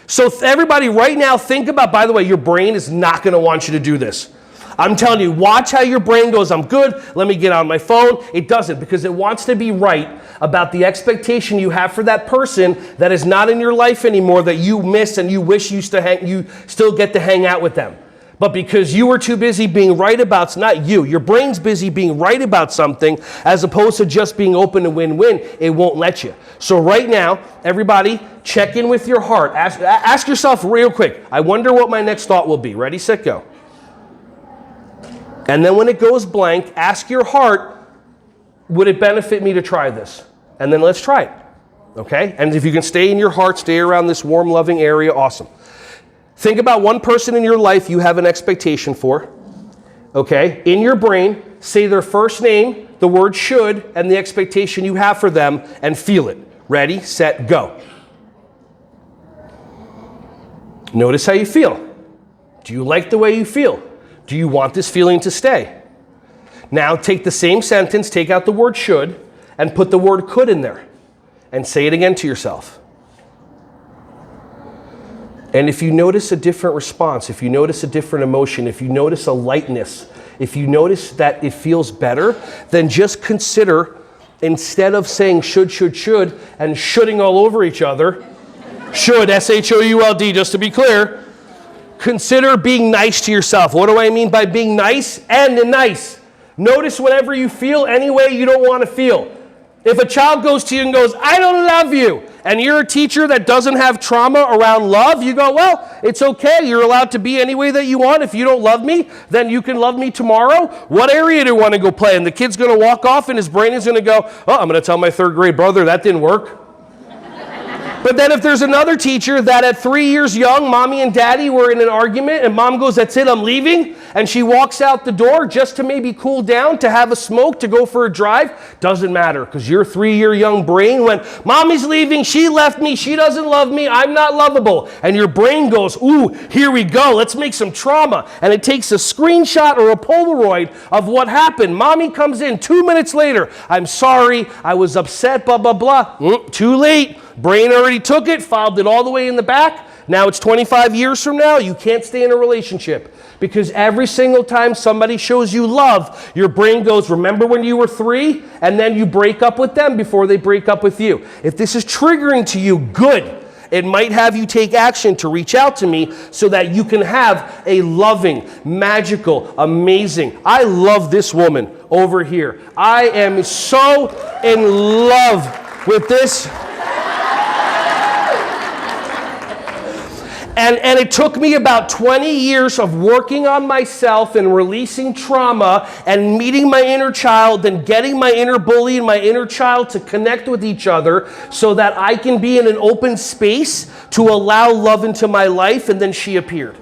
So everybody right now, think about, by the way, your brain is not going to want you to do this. I'm telling you, watch how your brain goes, I'm good, let me get on my phone. It doesn't, because it wants to be right about the expectation you have for that person that is not in your life anymore, that you miss and you wish you still get to hang out with them. But because you were too busy being right about, not you, your brain's busy being right about something as opposed to just being open to win-win, it won't let you. So right now, everybody, check in with your heart. Ask yourself real quick, I wonder what my next thought will be. Ready, set, go. And then when it goes blank, ask your heart, would it benefit me to try this? And then let's try it, okay? And if you can stay in your heart, stay around this warm, loving area, awesome. Think about one person in your life you have an expectation for, okay? In your brain, say their first name, the word should, and the expectation you have for them, and feel it. Ready, set, go. Notice how you feel. Do you like the way you feel? Do you want this feeling to stay? Now take the same sentence, take out the word should, and put the word could in there. And say it again to yourself. And if you notice a different response, if you notice a different emotion, if you notice a lightness, if you notice that it feels better, then just consider, instead of saying should, and shoulding all over each other, should, S-H-O-U-L-D, just to be clear, consider being nice to yourself. What do I mean by being nice? And nice. Notice whenever you feel any way you don't want to feel. If a child goes to you and goes, I don't love you, and you're a teacher that doesn't have trauma around love, you go, well, it's okay. You're allowed to be any way that you want. If you don't love me, then you can love me tomorrow. What area do you want to go play? And the kid's going to walk off and his brain is going to go, oh, I'm going to tell my third grade brother that didn't work. But then if there's another teacher that at 3 years young, mommy and daddy were in an argument and mom goes, that's it, I'm leaving. And she walks out the door just to maybe cool down, to have a smoke, to go for a drive. Doesn't matter, because your 3-year young brain went, mommy's leaving, she left me, she doesn't love me, I'm not lovable. And your brain goes, ooh, here we go, let's make some trauma. And it takes a screenshot or a Polaroid of what happened. Mommy comes in 2 minutes later. I'm sorry, I was upset, blah, blah, blah. Too late. Brain already took it, filed it all the way in the back. Now it's 25 years from now, you can't stay in a relationship. Because every single time somebody shows you love, your brain goes, remember when you were 3? And then you break up with them before they break up with you. If this is triggering to you, good. It might have you take action to reach out to me so that you can have a loving, magical, amazing. I love this woman over here. I am so in love with this. And it took me about 20 years of working on myself and releasing trauma and meeting my inner child and getting my inner bully and my inner child to connect with each other so that I can be in an open space to allow love into my life, and then she appeared.